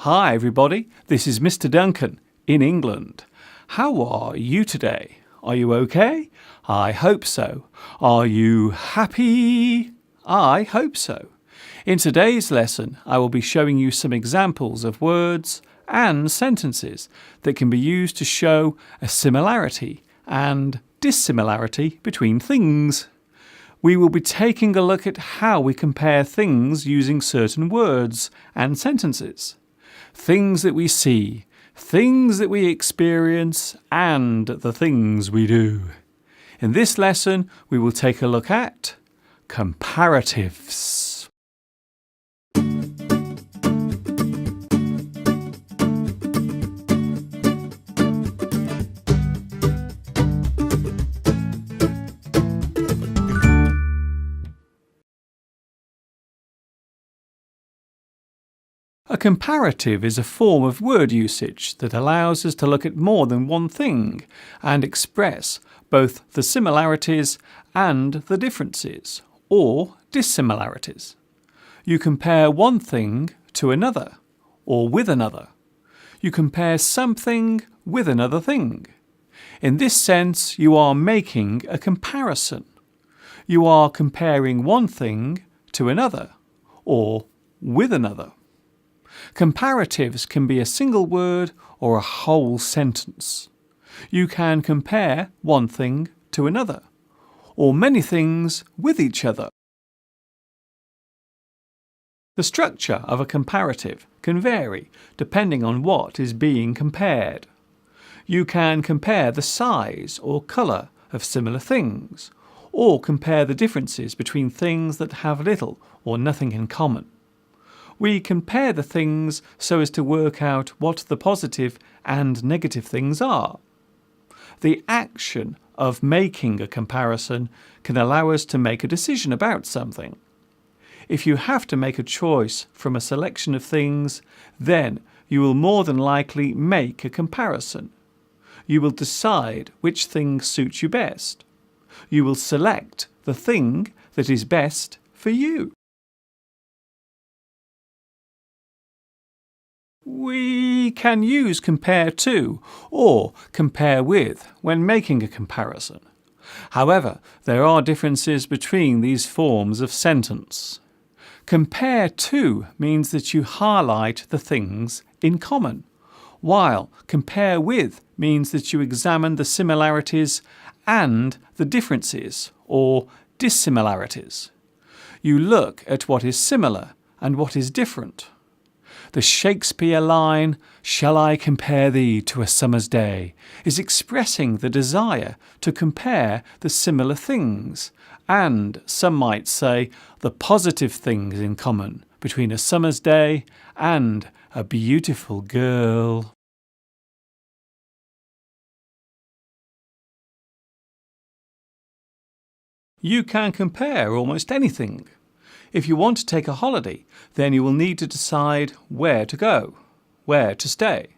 Hi everybody, this is Mr. Duncan in England. How are you today? Are you okay? I hope so. Are you happy? I hope so. In today's lesson, I will be showing you some examples of words and sentences that can be used to show a similarity and dissimilarity between things. We will be taking a look at how we compare things using certain words and sentences. Things that we see, things that we experience, and the things we do. In this lesson, we will take a look at comparatives. A comparative is a form of word usage that allows us to look at more than one thing and express both the similarities and the differences, or dissimilarities. You compare one thing to another, or with another. You compare something with another thing. In this sense, you are making a comparison. You are comparing one thing to another, or with another. Comparatives can be a single word or a whole sentence. You can compare one thing to another, or many things with each other. The structure of a comparative can vary depending on what is being compared. You can compare the size or colour of similar things, or compare the differences between things that have little or nothing in common. We compare the things so as to work out what the positive and negative things are. The action of making a comparison can allow us to make a decision about something. If you have to make a choice from a selection of things, then you will more than likely make a comparison. You will decide which thing suits you best. You will select the thing that is best for you. We can use compare to or compare with when making a comparison. However, there are differences between these forms of sentence. Compare to means that you highlight the things in common, while compare with means that you examine the similarities and the differences or dissimilarities. You look at what is similar and what is different. The Shakespeare line, "Shall I compare thee to a summer's day?" is expressing the desire to compare the similar things, and some might say the positive things in common between a summer's day and a beautiful girl. You can compare almost anything. If you want to take a holiday, then you will need to decide where to go, where to stay,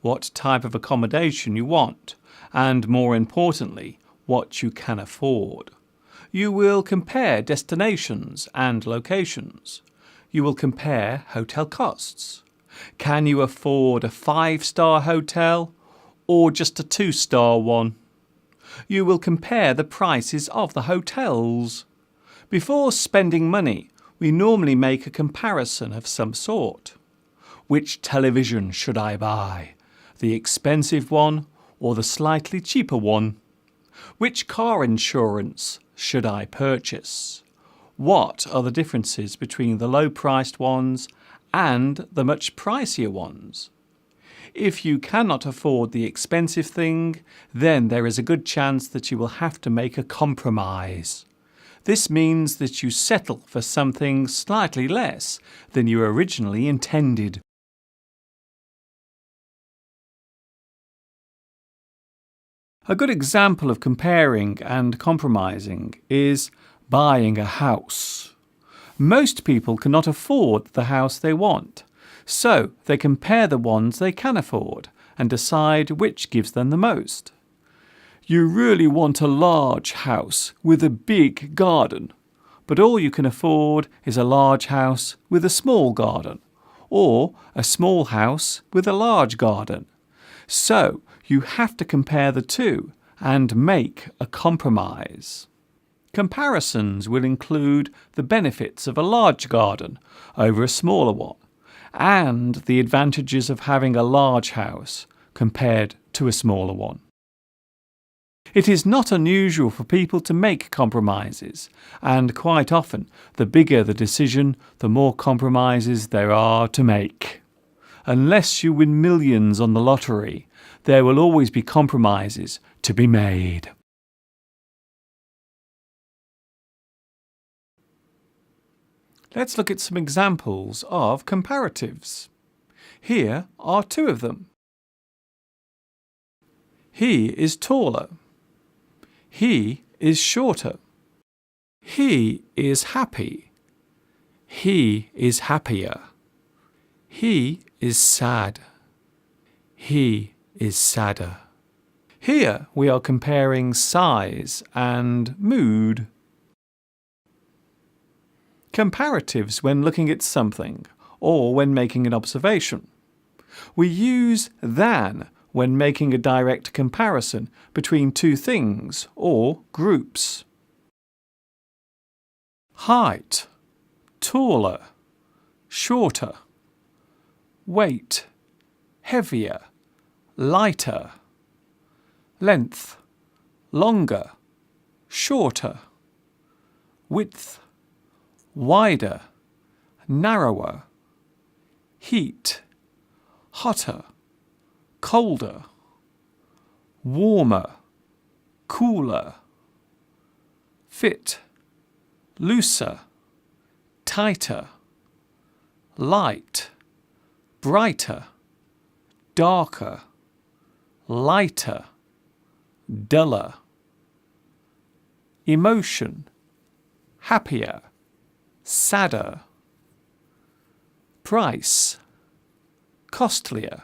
what type of accommodation you want, and more importantly, what you can afford. You will compare destinations and locations. You will compare hotel costs. Can you afford a 5-star hotel or just a 2-star one? You will compare the prices of the hotels. Before spending money, we normally make a comparison of some sort. Which television should I buy? The expensive one or the slightly cheaper one? Which car insurance should I purchase? What are the differences between the low-priced ones and the much pricier ones? If you cannot afford the expensive thing, then there is a good chance that you will have to make a compromise. This means that you settle for something slightly less than you originally intended. A good example of comparing and compromising is buying a house. Most people cannot afford the house they want, so they compare the ones they can afford and decide which gives them the most. You really want a large house with a big garden, but all you can afford is a large house with a small garden, or a small house with a large garden. So you have to compare the two and make a compromise. Comparisons will include the benefits of a large garden over a smaller one, and the advantages of having a large house compared to a smaller one. It is not unusual for people to make compromises, and quite often, the bigger the decision, the more compromises there are to make. Unless you win millions on the lottery, there will always be compromises to be made. Let's look at some examples of comparatives. Here are two of them. He is taller. He is shorter. He is happy. He is happier. He is sad. He is sadder. Here we are comparing size and mood. Comparatives when looking at something or when making an observation. We use than when making a direct comparison between two things or groups. Height, taller, shorter. Weight, heavier, lighter. Length, longer, shorter. Width, wider, narrower. Heat, hotter, colder. Warmer, cooler. Fit, looser, tighter. Light, brighter, darker. Lighter, duller. Emotion, happier, sadder. Price, costlier,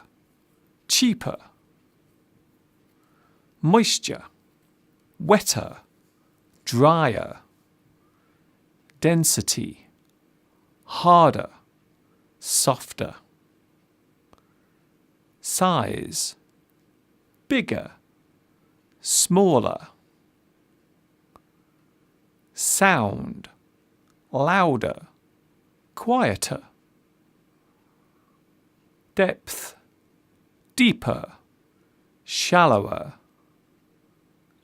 cheaper. Moisture, wetter, drier. Density, harder, softer. Size, bigger, smaller. Sound, louder, quieter. Depth, deeper, shallower.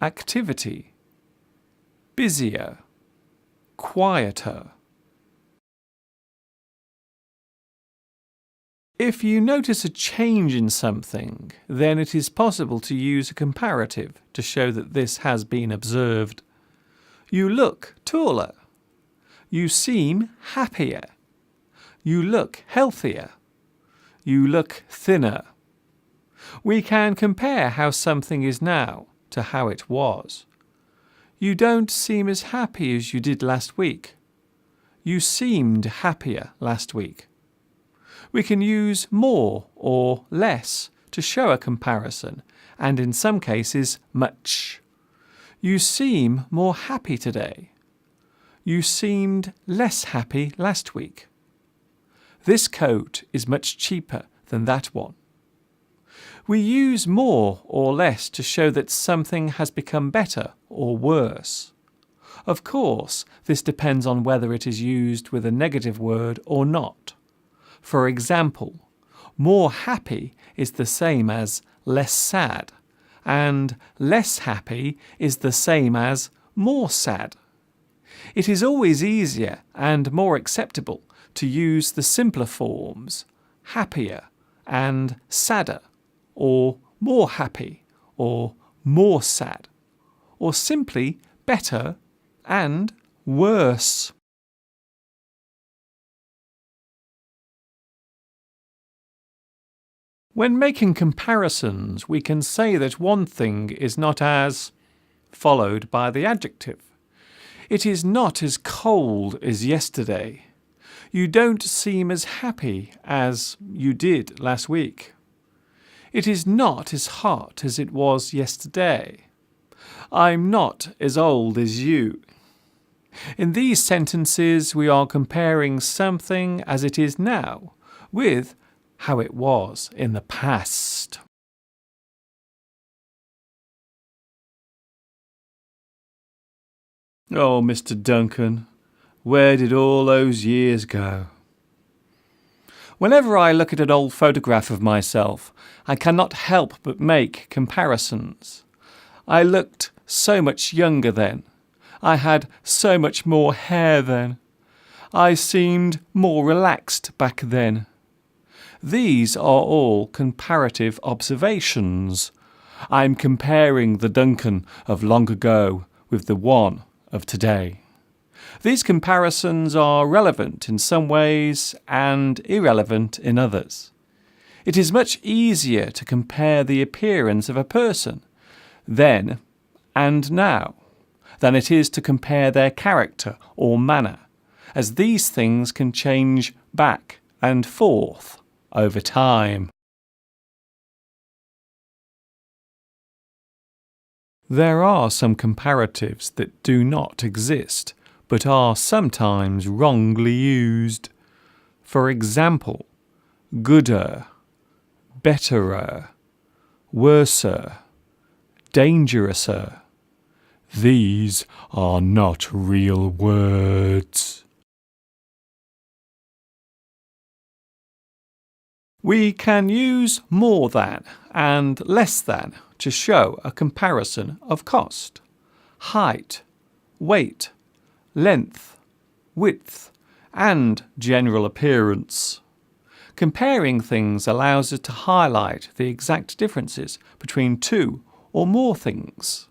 Activity, busier, quieter. If you notice a change in something, then it is possible to use a comparative to show that this has been observed. You look taller. You seem happier. You look healthier. You look thinner. We can compare how something is now to how it was. You don't seem as happy as you did last week. You seemed happier last week. We can use more or less to show a comparison, and in some cases, much. You seem more happy today. You seemed less happy last week. This coat is much cheaper than that one. We use more or less to show that something has become better or worse. Of course, this depends on whether it is used with a negative word or not. For example, more happy is the same as less sad, and less happy is the same as more sad. It is always easier and more acceptable to use the simpler forms, happier and sadder, or more happy, or more sad, or simply better and worse. When making comparisons, we can say that one thing is not as, followed by the adjective. It is not as cold as yesterday. You don't seem as happy as you did last week. It is not as hot as it was yesterday. I'm not as old as you. In these sentences, we are comparing something as it is now with how it was in the past. Oh, Mr. Duncan, where did all those years go? Whenever I look at an old photograph of myself, I cannot help but make comparisons. I looked so much younger then. I had so much more hair then. I seemed more relaxed back then. These are all comparative observations. I'm comparing the Duncan of long ago with the one of today. These comparisons are relevant in some ways and irrelevant in others. It is much easier to compare the appearance of a person then and now than it is to compare their character or manner, as these things can change back and forth over time. There are some comparatives that do not exist, but are sometimes wrongly used. For example, gooder, betterer, worser, dangerouser. These are not real words. We can use more than and less than to show a comparison of cost, height, weight, length, width, and general appearance. Comparing things allows us to highlight the exact differences between two or more things.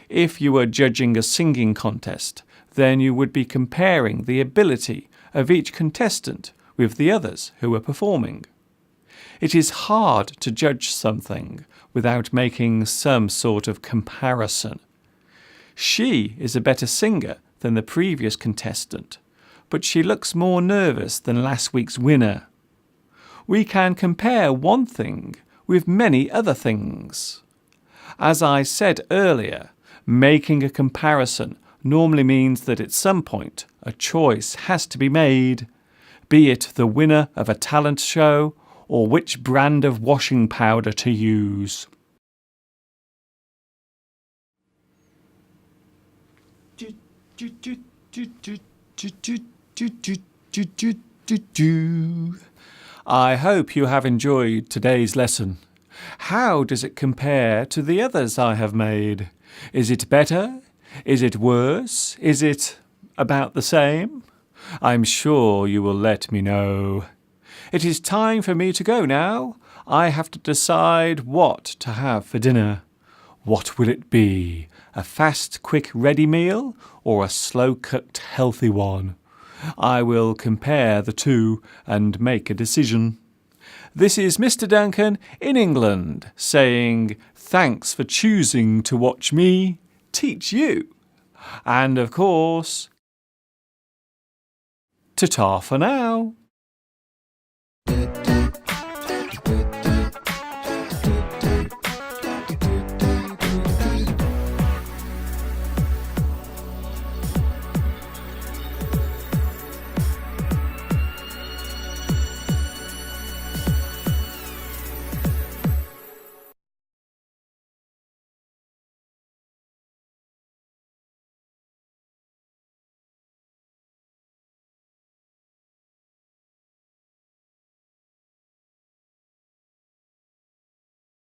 If you were judging a singing contest, then you would be comparing the ability of each contestant with the others who were performing. It is hard to judge something without making some sort of comparison. She is a better singer than the previous contestant, but she looks more nervous than last week's winner. We can compare one thing with many other things. As I said earlier, making a comparison normally means that at some point a choice has to be made, be it the winner of a talent show or which brand of washing powder to use. I hope you have enjoyed today's lesson. How does it compare to the others I have made? Is it better? Is it worse? Is it about the same? I'm sure you will let me know. It is time for me to go now. I have to decide what to have for dinner. What will it be? A fast, quick, ready meal or a slow-cooked, healthy one? I will compare the two and make a decision. This is Mr. Duncan in England saying thanks for choosing to watch me teach you. And of course, ta-ta for now.